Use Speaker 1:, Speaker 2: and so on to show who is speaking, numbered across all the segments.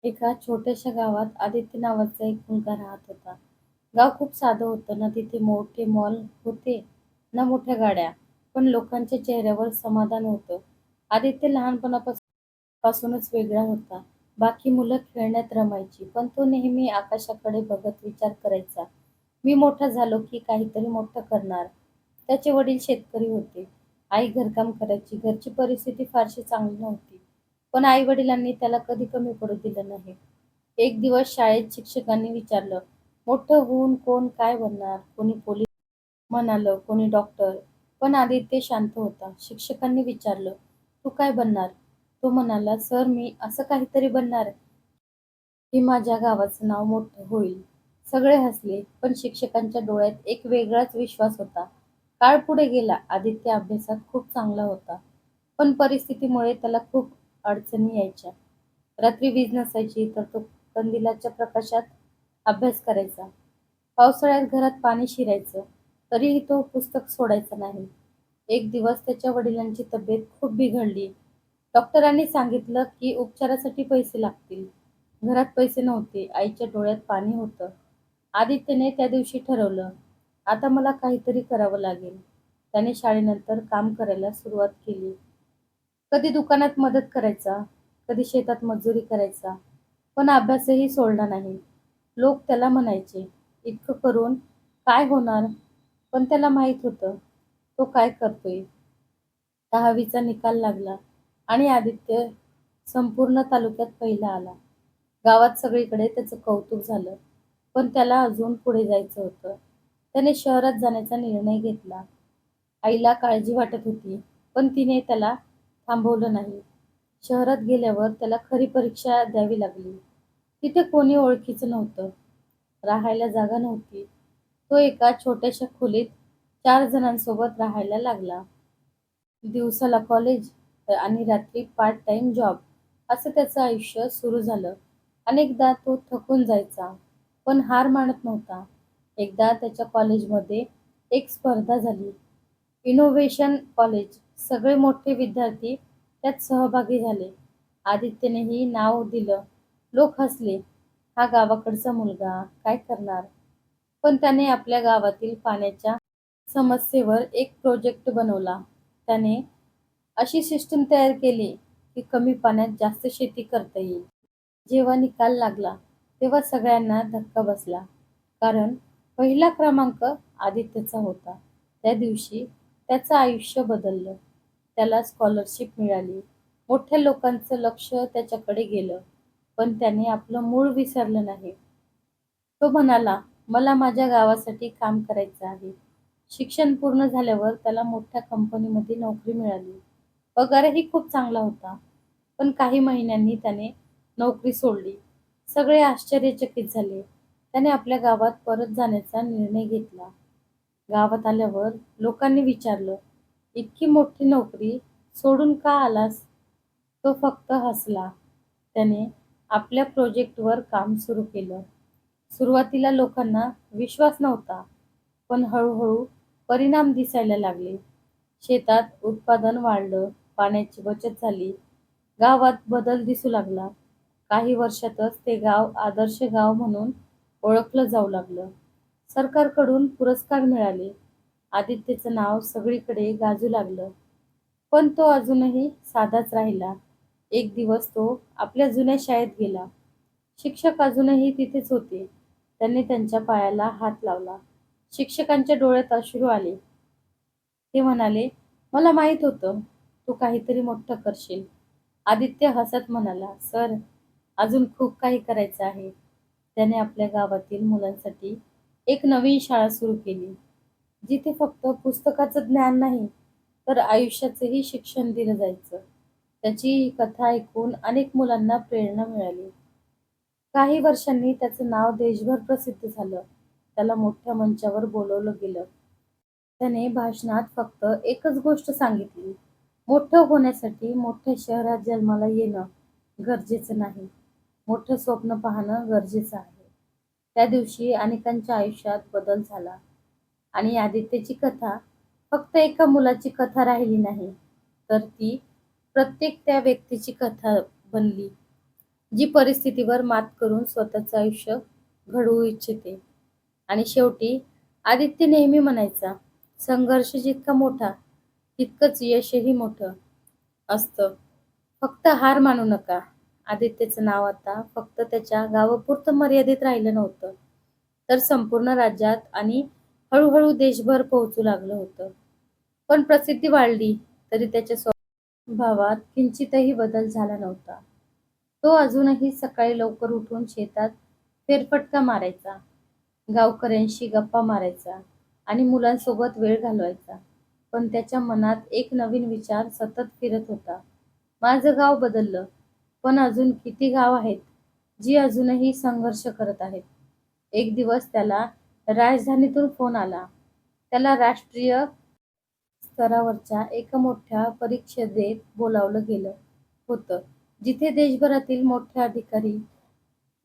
Speaker 1: एका छोट्याशा गावात आदित्य नावाचा एक मुलगा राहत होता. गाव खूप साधं होतं. ना तिथे मोठे मॉल होते, ना मोठ्या गाड्या. पण लोकांच्या चेहऱ्यावर समाधान होतं. आदित्य लहानपणापासूनच वेगळा होता. बाकी मुलं खेळण्यात रमायची, पण तो नेहमी आकाशाकडे बघत विचार करायचा, मी मोठा झालो की काहीतरी मोठं करणार. त्याचे वडील शेतकरी होते. आई घरकाम करायची. घरची परिस्थिती फारशी चांगली नव्हती. पण आई-वडिलांनी त्याला कधी कमी पडू दिलं नाही. एक दिवस शाळेत शिक्षकांनी विचारलं, मोठं होऊन कोण काय बनणार? कोणी पोलीस म्हणालं, कोणी डॉक्टर. पण आदित्य शांत होता. शिक्षकांनी विचारलं, तू काय बनणार? तो म्हणाला, सर मी असं काहीतरी बनणार की माझ्या गावाचं नाव मोठं होईल. सगळे हसले, पण शिक्षकांच्या डोळ्यात एक वेगळाच विश्वास होता. काळ पुढे गेला. आदित्य अभ्यासात खूप चांगला होता. पण परिस्थितीमुळे त्याला खूप अडचणी यायच्या. रात्री वीज नसायची तर तो कंदिलाच्या प्रकाशात अभ्यास करायचा. पावसाळ्यात घरात पाणी शिरायचं, तरीही तो पुस्तक सोडायचा नाही. एक दिवस त्याच्या वडिलांची तब्येत खूप बिघडली. डॉक्टरांनी सांगितलं की उपचारासाठी पैसे लागतील. घरात पैसे नव्हते. आईच्या डोळ्यात पाणी होतं. आदित्यने त्या दिवशी ठरवलं, आता मला काहीतरी करावं लागेल. त्याने शाळेनंतर काम करायला सुरुवात केली. कधी दुकानात मदत करायचा, कधी शेतात मजुरी करायचा, पण अभ्यासही सोडला नाही. लोक त्याला म्हणायचे, इतकं करून काय होणार? पण त्याला माहित होतं, तो काय करतोय. 10वीचा निकाल लागला आणि आदित्य संपूर्ण तालुक्यात पहिला आला. गावात सगळीकडे त्याचं कौतुक झालं. पण त्याला अजून पुढे जायचं होतं. त्याने शहरात जाण्याचा निर्णय घेतला. आईला काळजी वाटत होती, पण तिने त्याला थांबवलं नाही. शहरात गेल्यावर त्याला खरी परीक्षा द्यावी लागली. तिथे कोणी ओळखीचं नव्हतं. राहायला जागा नव्हती. तो एका छोट्याशा खोलीत 4 जणांसोबत राहायला लागला. दिवसाला कॉलेज आणि रात्री पार्ट टाइम जॉब असं त्याचं आयुष्य सुरू झालं. अनेकदा तो थकून जायचा, पण हार मानत नव्हता. एकदा त्याच्या कॉलेजमध्ये एक स्पर्धा झाली. Innovation college. सगळे मोठे विद्यार्थी त्यात सहभागी झाले. आदित्यनेही नाव दिलं. लोक हसले. हा गावाकडचा मुलगा काय करणार? पण त्याने आपल्या गावातील पाण्याच्या समस्येवर एक प्रोजेक्ट बनवला. त्याने अशी सिस्टीम तयार केली की कमी पाण्यात जास्त शेती करता येईल. जेव्हा निकाल लागला, तेव्हा सगळ्यांना धक्का बसला. कारण पहिला क्रमांक आदित्यचा होता. त्या दिवशी त्याचं आयुष्य बदललं. त्याला स्कॉलरशिप मिळाली. मोठ्या लोकांचं लक्ष त्याच्याकडे गेलं. पण त्याने आपलं मूळ विसरलं नाही. तो म्हणाला, मला माझ्या गावासाठी काम करायचं आहे. शिक्षण पूर्ण झाल्यावर त्याला मोठ्या कंपनीमध्ये नोकरी मिळाली. पगारही खूप चांगला होता. पण काही महिन्यांनी त्याने नोकरी सोडली. सगळे आश्चर्यचकित झाले. त्याने आपल्या गावात परत जाण्याचा निर्णय घेतला. गावात आल्यावर लोकांनी विचारलं, इतकी मोठी नोकरी सोडून का आलास? तो फक्त हसला. त्याने आपल्या प्रोजेक्टवर काम सुरू केलं. सुरुवातीला लोकांना विश्वास नव्हता, पण हळूहळू परिणाम दिसायला लागले. शेतात उत्पादन वाढलं, पाण्याची बचत झाली, गावात बदल दिसू लागला. काही वर्षातच ते गाव आदर्श गाव म्हणून ओळखलं जाऊ लागलं. सरकारकडून पुरस्कार मिळाले. आदित्यचं नाव सगळीकडे गाजू लागलं. पण तो अजूनही साधाच राहिला. एक दिवस तो आपल्या जुन्या शाळेत गेला. शिक्षक अजूनही तिथेच होते. त्यांनी त्यांच्या पायाला हात लावला. शिक्षकांच्या डोळ्यात अश्रू आले. ते म्हणाले, मला माहित होतं, तू काहीतरी मोठं करशील. आदित्य हसत म्हणाला, सर, अजून खूप काही करायचं आहे. त्याने आपल्या गावातील मुलांसाठी एक नवीन शाळा सुरू केली. जिथे फक्त पुस्तकाचं ज्ञान नाही, तर आयुष्याचंही शिक्षण दिलं जायचं. त्याची ही कथा ऐकून अनेक मुलांना प्रेरणा मिळाली. काही वर्षांनी त्याचं नाव देशभर प्रसिद्ध झालं. त्याला मोठ्या मंचावर बोलावलं गेलं. त्याने भाषणात फक्त एकच गोष्ट सांगितली, मोठं होण्यासाठी मोठ्या शहरात जन्माला येणं गरजेचं नाही. मोठं स्वप्न पाहणं गरजेचं आहे. त्या दिवशी अनेकांच्या आयुष्यात बदल झाला आणि आदित्यची कथा फक्त एका मुलाची कथा राहिली नाही, तर ती प्रत्येक त्या व्यक्तीची कथा बनली, जी परिस्थितीवर मात करून स्वतःचं आयुष्य घडवू इच्छिते. आणि शेवटी आदित्य नेहमी म्हणायचा, संघर्ष जितका मोठा तितकंच यशही मोठं असतं. फक्त हार मानू नका. आदित्यचं नाव आता फक्त त्याच्या गावापुरतं मर्यादित राहिलं नव्हतं, तर संपूर्ण राज्यात आणि हळूहळू देशभर पोहोचू लागलं होतं. पण प्रसिद्धी वाढली तरी त्याच्या स्वभावात किंचितही बदल झाला नव्हता. तो अजूनही सकाळी लवकर उठून शेतात फेरफटका मारायचा, गावकऱ्यांशी गप्पा मारायचा आणि मुलांसोबत वेळ घालवायचा. पण त्याच्या मनात एक नवीन विचार सतत फिरत होता. माझं गाव बदललं, पण अजून किती गाव आहेत, जी अजूनही संघर्ष करत आहेत. एक दिवस त्याला राजधानीतून फोन आला. त्याला राष्ट्रीय स्तरावरच्या एका मोठ्या परिषदेत बोलावलं गेलं होतं, जिथे देशभरातील मोठे अधिकारी,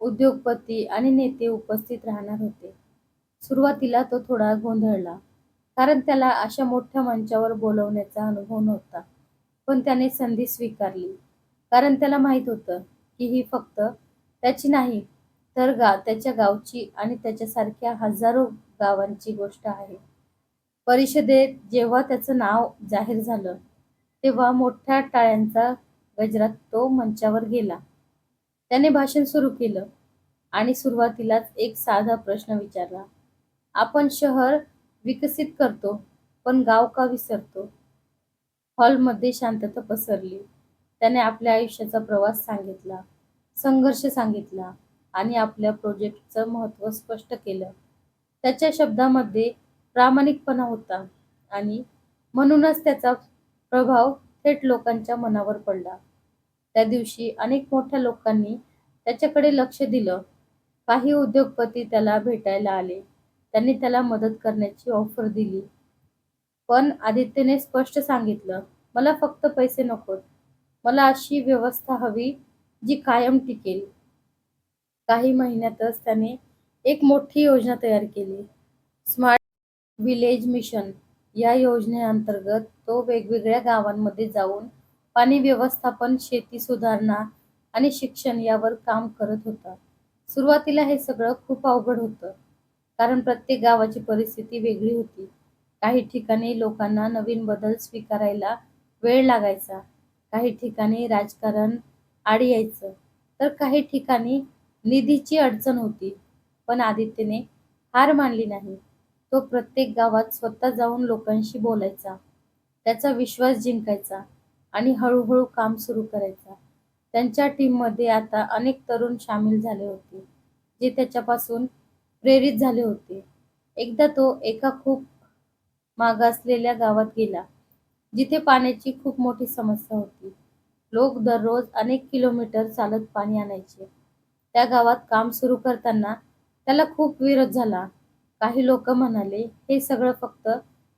Speaker 1: उद्योगपती आणि नेते उपस्थित राहणार होते. सुरुवातीला तो थोडा गोंधळला, कारण त्याला अशा मोठ्या मंचावर बोलवण्याचा अनुभव नव्हता. पण त्याने संधी स्वीकारली, कारण त्याला माहीत होतं की ही फक्त त्याची नाही, तर त्याच्या गावची आणि त्याच्यासारख्या हजारो गावांची गोष्ट आहे. परिषदेत जेव्हा त्याचं नाव जाहीर झालं, तेव्हा मोठ्या टाळ्यांचा गजरात तो मंचावर गेला. त्याने भाषण सुरू केलं आणि सुरुवातीलाच एक साधा प्रश्न विचारला. आपण शहर विकसित करतो, पण गाव का विसरतो? हॉलमध्ये शांतता पसरली. त्याने आपल्या आयुष्याचा प्रवास सांगितला, संघर्ष सांगितला आणि आपल्या प्रोजेक्टचं महत्त्व स्पष्ट केलं. त्याच्या शब्दामध्ये प्रामाणिकपणा होता आणि म्हणूनच त्याचा प्रभाव थेट लोकांच्या मनावर पडला. त्या दिवशी अनेक मोठ्या लोकांनी त्याच्याकडे लक्ष दिलं. काही उद्योगपती त्याला भेटायला आले. त्यांनी त्याला मदत करण्याची ऑफर दिली. पण आदित्यने स्पष्ट सांगितलं, मला फक्त पैसे नकोत. मला अशी व्यवस्था हवी जी कायम टिकेल. काही महिन्यातच त्याने एक मोठी योजना तयार केली. स्मार्ट विलेज मिशन या योजनेअंतर्गत तो वेगवेगळ्या गावांमध्ये जाऊन पाणी व्यवस्थापन, शेती सुधारणा आणि शिक्षण यावर काम करत होता. सुरुवातीला हे सगळं खूप अवघड होतं, कारण प्रत्येक गावाची परिस्थिती वेगळी होती. काही ठिकाणी लोकांना नवीन बदल स्वीकारायला वेळ लागायचा, काही ठिकाणी राजकारण आड यायचं, तर काही ठिकाणी निधीची अडचण होती. पण आदित्यने हार मानली नाही. तो प्रत्येक गावात स्वतः जाऊन लोकांशी बोलायचा, त्याचा विश्वास जिंकायचा आणि हळूहळू काम सुरू करायचा. त्यांच्या टीममध्ये आता अनेक तरुण सामील झाले होते, जे त्याच्यापासून प्रेरित झाले होते. एकदा तो एका खूप मागासलेल्या गावात गेला, जिथे पाण्याची खूप मोठी समस्या होती. लोक दररोज अनेक किलोमीटर चालत पाणी आणायचे. त्या गावात काम सुरू करताना त्याला खूप विरोध झाला. काही लोक म्हणाले, हे सगळं फक्त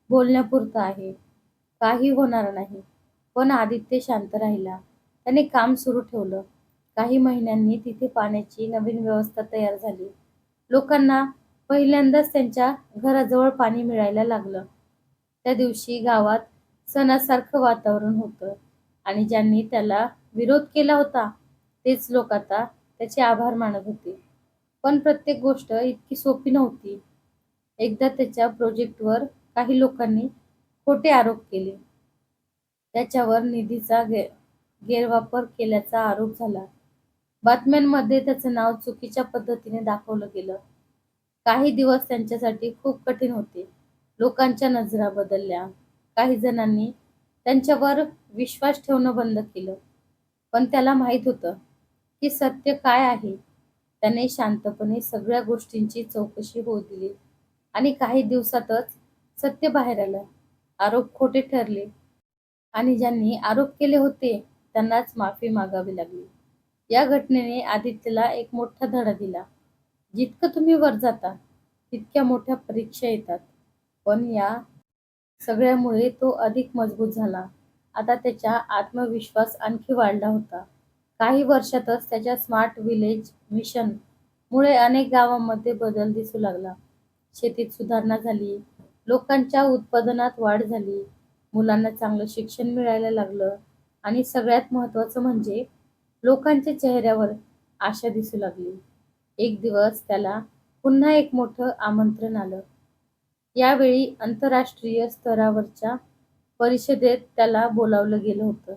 Speaker 1: बोलण्यापुरतं आहे, काही होणार नाही. पण आदित्य शांत राहिला. त्याने काम सुरू ठेवलं. काही महिन्यांनी तिथे पाण्याची नवीन व्यवस्था तयार झाली. लोकांना पहिल्यांदाच त्यांच्या घराजवळ पाणी मिळायला लागलं. त्या दिवशी गावात सणासारखं वातावरण होतं आणि ज्यांनी त्याला विरोध केला होता, तेच लोक आता त्याचे आभार मानत होते. पण प्रत्येक गोष्ट इतकी सोपी नव्हती. एकदा त्याच्या प्रोजेक्टवर काही लोकांनी खोटे आरोप केले. त्याच्यावर निधीचा गैरवापर केल्याचा आरोप झाला. बातम्यांमध्ये त्याचं नाव चुकीच्या पद्धतीने दाखवलं गेलं. काही दिवस त्यांच्यासाठी खूप कठीण होते. लोकांच्या नजरा बदलल्या. काही जणांनी त्यांच्यावर विश्वास ठेवणं बंद केलं. पण त्याला माहीत होतं की सत्य काय आहे. त्याने शांतपणे सगळ्या गोष्टींची चौकशी होऊ दिली आणि काही दिवसातच सत्य बाहेर आलं. आरोप खोटे ठरले आणि ज्यांनी आरोप केले होते त्यांनाच माफी मागावी लागली. या घटनेने आदित्यला एक मोठा धडा दिला. जितकं तुम्ही वर जाता, तितक्या मोठ्या परीक्षा येतात. पण या सगळ्यामुळे तो अधिक मजबूत झाला. आता त्याचा आत्मविश्वास आणखी वाढला होता. काही वर्षातच त्याच्या स्मार्ट विलेज मिशन मुळे अनेक गावांमध्ये बदल दिसू लागला. शेतीत सुधारणा झाली, लोकांच्या उत्पादनात वाढ झाली, मुलांना चांगलं शिक्षण मिळायला लागलं आणि सगळ्यात महत्त्वाचं म्हणजे लोकांच्या चेहऱ्यावर आशा दिसू लागली. एक दिवस त्याला पुन्हा एक मोठं आमंत्रण आलं. यावेळी आंतरराष्ट्रीय स्तरावरच्या परिषदेत त्याला बोलावलं गेलं होतं,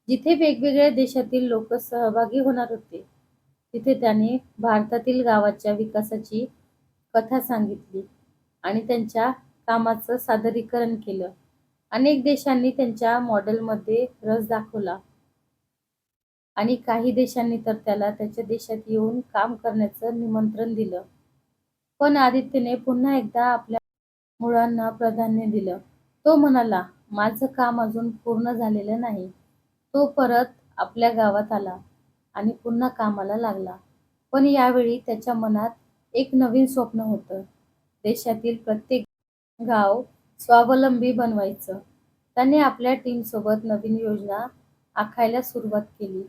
Speaker 1: जिथे वेगवेगळ्या देशातील लोक सहभागी होणार होते. तिथे त्याने भारतातील गावाच्या विकासाची कथा सांगितली आणि त्यांच्या कामाचं सादरीकरण केलं. अनेक देशांनी त्यांच्या मॉडेलमध्ये रस दाखवला आणि काही देशांनी तर त्याला त्याच्या देशात येऊन काम करण्याचं निमंत्रण दिलं. पण आदित्यने पुन्हा एकदा आपल्या मुळांना प्राधान्य दिलं. तो म्हणाला, "माझं काम अजून पूर्ण झालेलं नाही." तो परत आपल्या गावात आला आणि पुन्हा कामाला लागला. पण यावेळी त्याच्या मनात एक नवीन स्वप्न होतं. देशातील प्रत्येक गाव स्वावलंबी बनवायचं. त्याने आपल्या टीमसोबत नवीन योजना आखायला सुरुवात केली.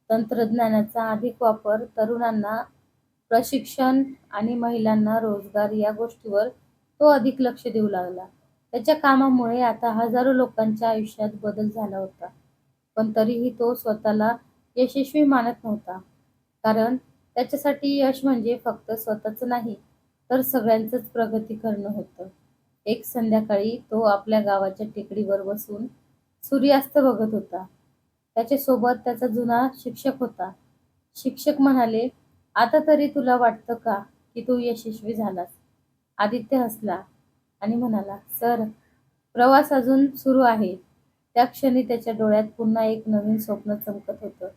Speaker 1: तंत्रज्ञानाचा अधिक वापर, तरुणांना प्रशिक्षण आणि महिलांना रोजगार या गोष्टीवर तो अधिक लक्ष देऊ लागला. त्याच्या कामामुळे आता हजारो लोकांच्या आयुष्यात बदल झाला होता. पण तरीही तो स्वतःला यशस्वी मानत नव्हता. कारण त्याच्यासाठी यश म्हणजे फक्त स्वतःचं नाही, तर सगळ्यांचंच प्रगती करणं होतं. एक संध्याकाळी तो आपल्या गावाच्या टेकडीवर बसून सूर्यास्त बघत होता. त्याच्यासोबत त्याचा जुना शिक्षक होता. शिक्षक म्हणाले, "आता तरी तुला वाटतं का की तू यशस्वी झालास?" आदित्य हसला आणि म्हणाला, "सर, प्रवास अजून सुरू आहे." त्या क्षणी त्याच्या डोळ्यात पुन्हा एक नवीन स्वप्न चमकत होतं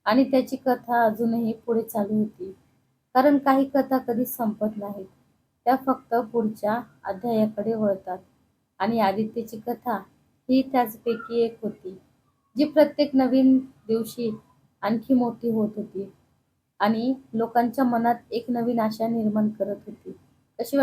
Speaker 1: आणि त्याची कथा अजूनही पुढे चालू होती. कारण काही कथा कधीच संपत नाहीत. त्या फक्त पुढच्या अध्यायाकडे वळतात आणि आदित्यची कथा ही त्याचपैकी एक होती, जी प्रत्येक नवीन दिवशी आणखी मोठी होत होती आणि लोकांच्या मनात एक नवीन आशा निर्माण करत होती. कशी